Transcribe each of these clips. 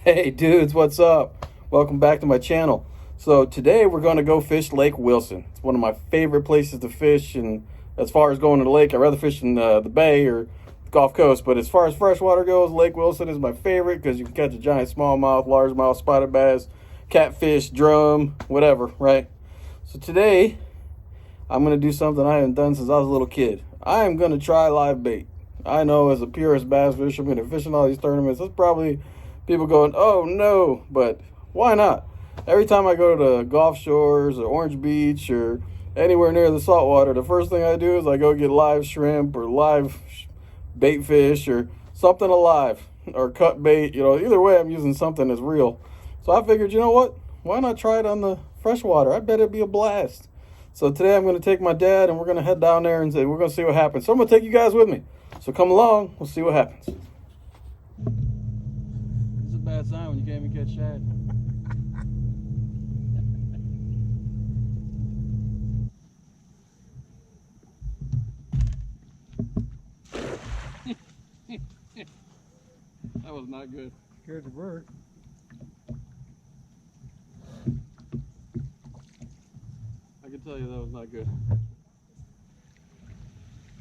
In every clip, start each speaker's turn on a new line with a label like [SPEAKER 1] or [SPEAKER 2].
[SPEAKER 1] Hey dudes, what's up? Welcome back to my channel. So today we're going to go fish Lake Wilson. It's one of my favorite places to fish, and as far as going to the lake, I'd rather fish in the bay or the Gulf Coast, but as far as freshwater goes, Lake Wilson is my favorite because you can catch a giant smallmouth, largemouth, spotted bass, catfish, drum, whatever, right? So today I'm going to do something I haven't done since I was a little kid. I am going to try live bait. I know as a purist bass fisherman and fishing all these tournaments, that's probably people going, oh no, but why not? Every time I go to Gulf Shores or Orange Beach or anywhere near the saltwater, the first thing I do is I go get live shrimp or live bait fish or something alive or cut bait. Either way, I'm using something that's real. So I figured, you know what? Why not try it on the freshwater? I bet it'd be a blast. So today I'm going to take my dad and we're going to head down there and we're going to see what happens. So I'm going to take you guys with me. So come along, we'll see what happens. It's a bad sign when you can't even catch shad. That was not good.
[SPEAKER 2] Scared the bird.
[SPEAKER 1] I can tell you that was not good.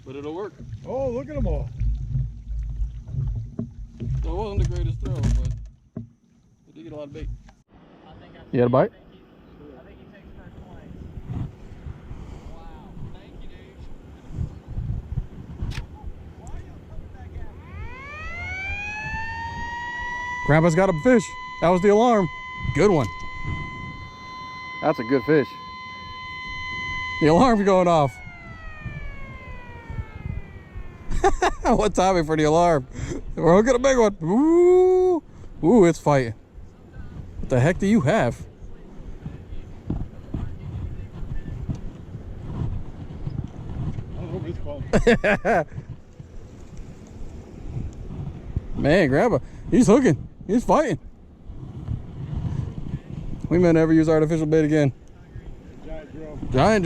[SPEAKER 1] But it'll work.
[SPEAKER 2] Oh, look at them all.
[SPEAKER 1] So it wasn't the greatest throw, but it did get a lot of bait. You had a bite?
[SPEAKER 3] I think he takes first place. Wow. Thank you, dude. Why are you coming back at me?
[SPEAKER 1] Grandpa's got a fish. That was the alarm. Good one. That's a good fish. The alarm's going off. What timing for the alarm? We're looking at a big one. Ooh. Ooh, it's fighting. What the heck do you have?
[SPEAKER 2] I don't know if it's called.
[SPEAKER 1] Man, Grandpa, he's hooking. He's fighting. We may never use artificial bait again.
[SPEAKER 2] Giant drum.
[SPEAKER 1] Giant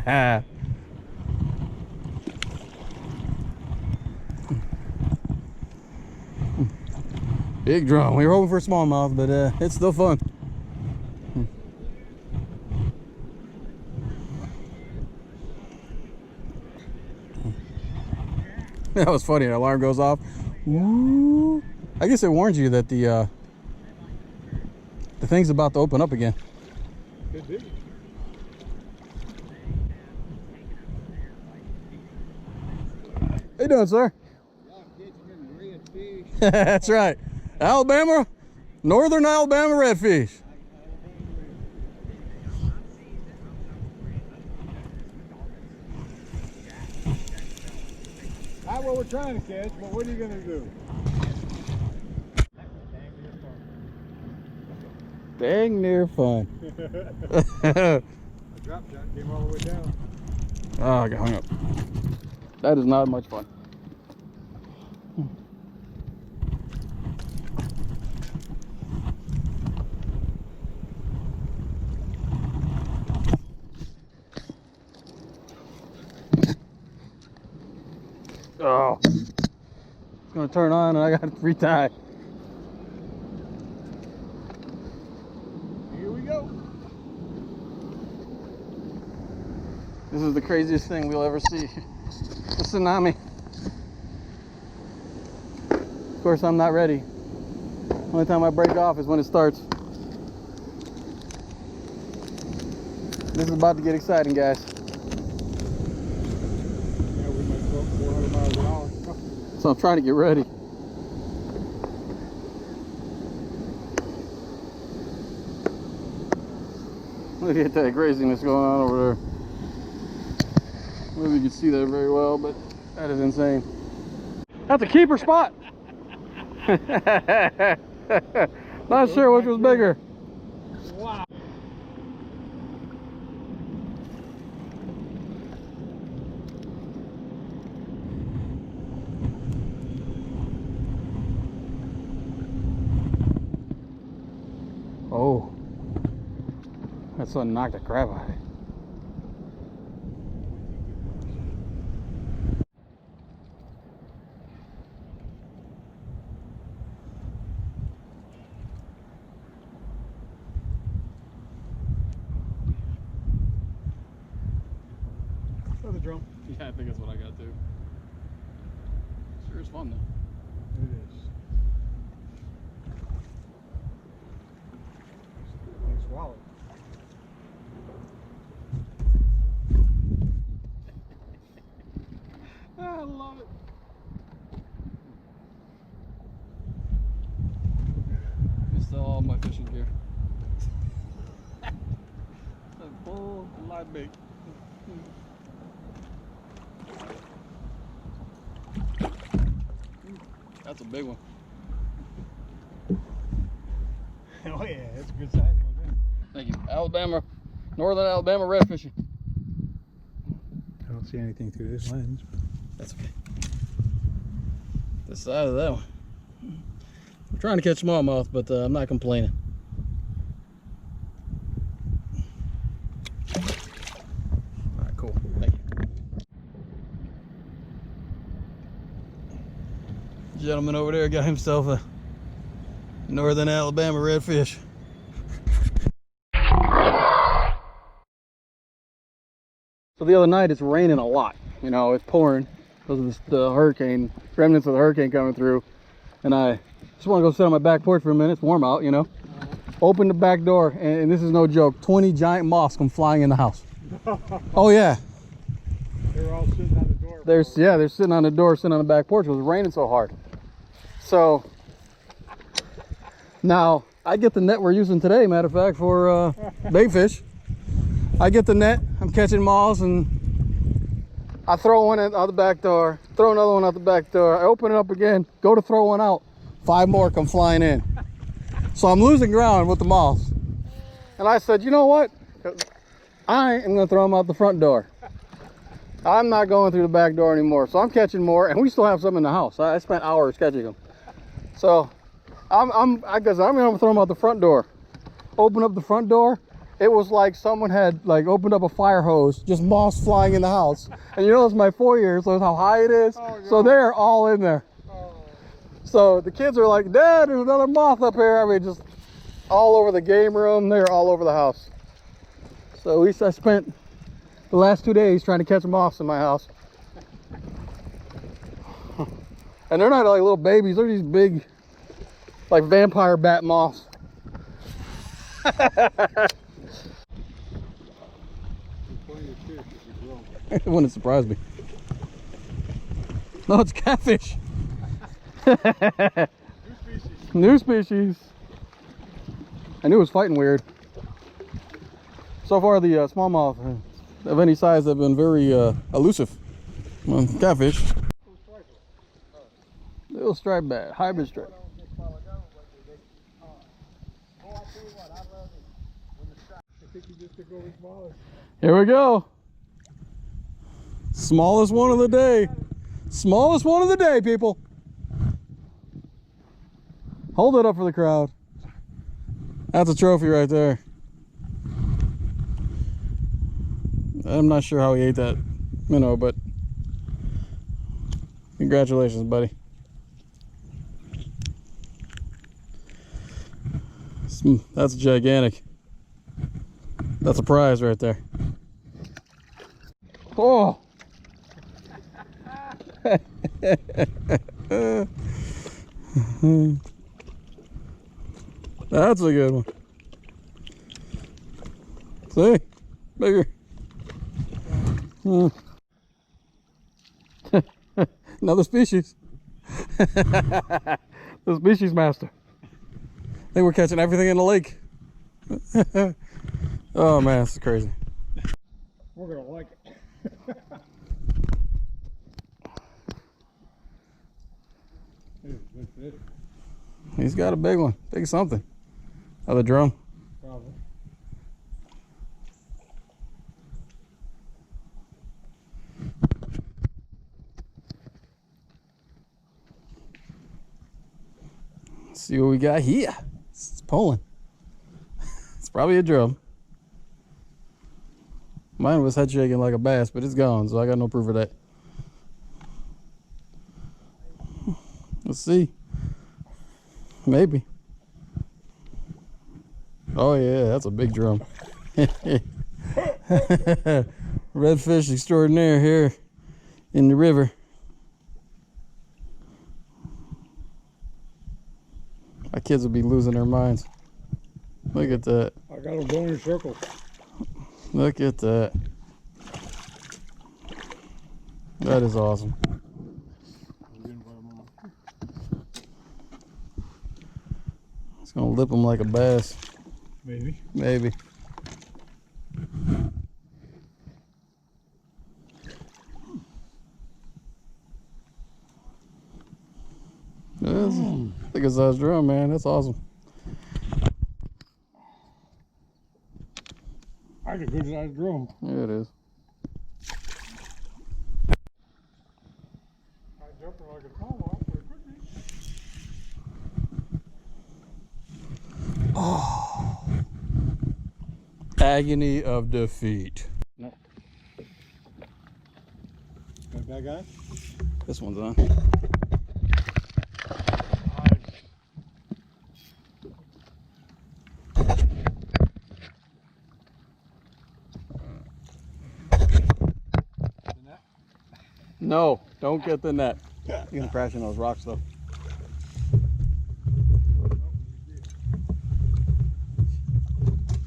[SPEAKER 1] drum. Big drum. We were hoping for smallmouth, but it's still fun. That was funny. An alarm goes off. Woo. I guess it warns you that the thing's about to open up again.
[SPEAKER 2] It did.
[SPEAKER 1] How you doing, sir? That's right. Alabama, northern Alabama redfish.
[SPEAKER 2] Not what we're trying to catch, but what are you going to do?
[SPEAKER 1] Dang near fun.
[SPEAKER 2] The drop shot came all the way down.
[SPEAKER 1] Oh, I got hung up. That is not much fun. Oh, it's gonna turn on and I got to retie.
[SPEAKER 2] Here we go.
[SPEAKER 1] This is the craziest thing we'll ever see. A tsunami. Of course, I'm not ready. Only time I break off is when it starts. This is about to get exciting, guys.
[SPEAKER 2] Yeah, we might go 400 miles an hour.
[SPEAKER 1] So I'm trying to get ready. Look at that craziness going on over there. I don't know if you can see that very well, but that is insane. That's a keeper spot. Not sure which was bigger.
[SPEAKER 2] Wow.
[SPEAKER 1] Oh, that sun knocked the crap out of it.
[SPEAKER 2] drum?
[SPEAKER 1] Yeah, I think that's what I got too. Sure is fun though.
[SPEAKER 2] It is. They swallowed.
[SPEAKER 1] I love it. I sell all my fishing gear. A full live bait. That's a big one.
[SPEAKER 2] Oh yeah, that's a good size one there.
[SPEAKER 1] Thank you. Alabama, Northern Alabama red fishing.
[SPEAKER 2] I don't see anything through this lens.
[SPEAKER 1] That's okay. This side of that one. I'm trying to catch smallmouth, but I'm not complaining. All right, cool. Thank you. Gentleman over there got himself a Northern Alabama redfish. So the other night it's raining a lot. You know, it's pouring because of the hurricane, remnants of the hurricane coming through. And I just want to go sit on my back porch for a minute. It's warm out, you know. Open the back door, and this is no joke, 20 giant moths come flying in the house. Oh yeah.
[SPEAKER 2] They were all sitting on the door.
[SPEAKER 1] They're sitting on the door, sitting on the back porch. It was raining so hard. So now I get the net we're using today, matter of fact, for bait fish. I get the net, I'm catching moths, and I throw one out the back door, throw another one out the back door. I open it up again, go to throw one out. 5 more come flying in. So I'm losing ground with the moths. And I said, you know what? I am gonna throw them out the front door. I'm not going through the back door anymore. So I'm catching more, and we still have some in the house. I spent hours catching them. So I'm gonna throw them out the front door. Open up the front door. It was like someone had like opened up a fire hose, just moths flying in the house. And you know, it's my foyer, so it's how high it is. Oh, so they're all in there. Oh. So the kids are like, Dad, there's another moth up here. I mean, just all over the game room. They're all over the house. So I spent the last 2 days trying to catch moths in my house. And they're not like little babies. They're these big, like vampire bat moths. It wouldn't surprise me. No, it's catfish. New species. I knew it was fighting weird. So far, the smallmouth of any size have been very elusive. Catfish. Little striped bat, hybrid stripe. Here we go. Smallest one of the day. Smallest one of the day, people. Hold it up for the crowd. That's a trophy right there. I'm not sure how he ate that minnow, but congratulations, buddy. That's gigantic. That's a prize right there. Oh! That's a good one. See? Bigger. Another species. The species master. I think we're catching everything in the lake. Oh man, this is crazy.
[SPEAKER 2] We're gonna like it. Good fish.
[SPEAKER 1] He's got a big one. Big something. Another drum.
[SPEAKER 2] Probably.
[SPEAKER 1] Let's see what we got here. It's pulling. It's probably a drum. Mine was head shaking like a bass, but it's gone, so I got no proof of that. Let's see. Maybe. Oh yeah, that's a big drum. Redfish extraordinaire here in the river. My kids will be losing their minds. Look at that.
[SPEAKER 2] I got them going in circles.
[SPEAKER 1] Look at that. That is awesome. It's gonna lip them like a bass.
[SPEAKER 2] Maybe.
[SPEAKER 1] Maybe. That's a good sized drum, man. That's awesome.
[SPEAKER 2] That's a good sized drum.
[SPEAKER 1] Yeah, it is.
[SPEAKER 2] I jumped like a tomahawk, but it could be.
[SPEAKER 1] Oh. Agony of defeat.
[SPEAKER 2] No. Got a bad guy?
[SPEAKER 1] This one's on. No, don't get the net. You're gonna crash in those rocks though.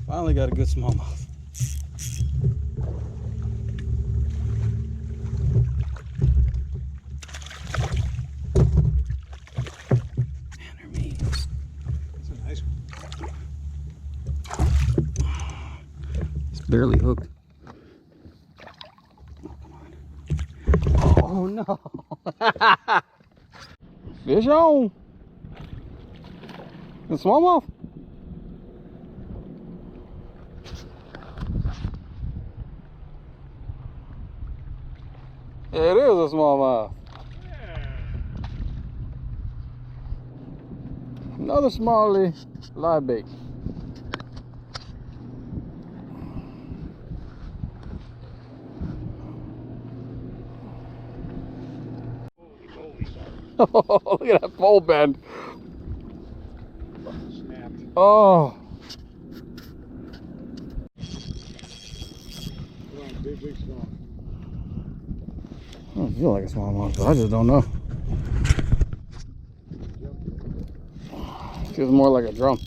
[SPEAKER 1] Finally got a good smallmouth. Man, they're mean.
[SPEAKER 2] That's a nice one.
[SPEAKER 1] It's barely hooked. Oh no! Fish on! The smallmouth? It is a smallmouth. Another smallie live bait. Look at that pole bend.
[SPEAKER 2] Snapped.
[SPEAKER 1] Oh.
[SPEAKER 2] Put on big, big small.
[SPEAKER 1] I don't feel like a smallmouth, but I just don't know. Feels more like a drum.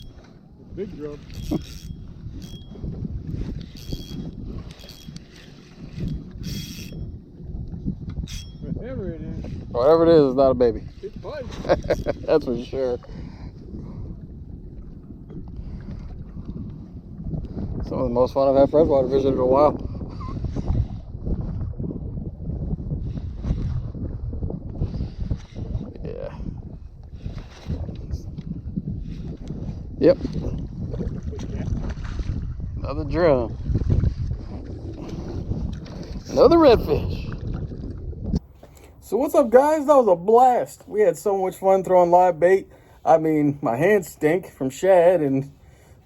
[SPEAKER 2] Big drum. Whatever it is.
[SPEAKER 1] Whatever it is, it's not a baby.
[SPEAKER 2] It bites.
[SPEAKER 1] That's for sure. Some of the most fun I've had freshwater fishing in a while. Yeah. Yep. Another drum. Another redfish. So what's up, guys? That was a blast. We had so much fun throwing live bait. I mean, my hands stink from shad and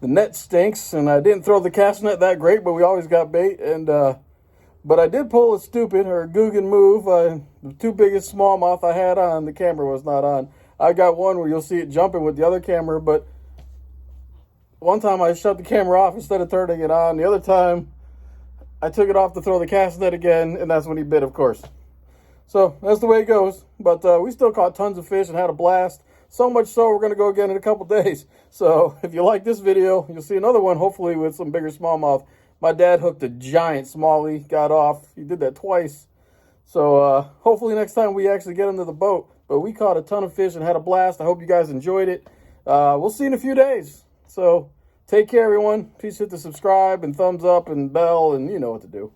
[SPEAKER 1] the net stinks, and I didn't throw the cast net that great, but we always got bait. And but I did pull a stupid or a Guggen move. The two biggest smallmouth I had on, the camera was not on. I got one where you'll see it jumping with the other camera, but one time I shut the camera off instead of turning it on. The other time I took it off to throw the cast net again, and that's when he bit, of course. So that's the way it goes. But we still caught tons of fish and had a blast. So much so we're going to go again in a couple days. So if you like this video, you'll see another one, hopefully with some bigger smallmouth. My dad hooked a giant smallie, got off. He did that twice. So hopefully next time we actually get into the boat. But we caught a ton of fish and had a blast. I hope you guys enjoyed it. We'll see you in a few days. So take care, everyone. Please hit the subscribe and thumbs up and bell, and you know what to do.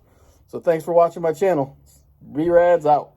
[SPEAKER 1] So thanks for watching my channel. B.rad's out.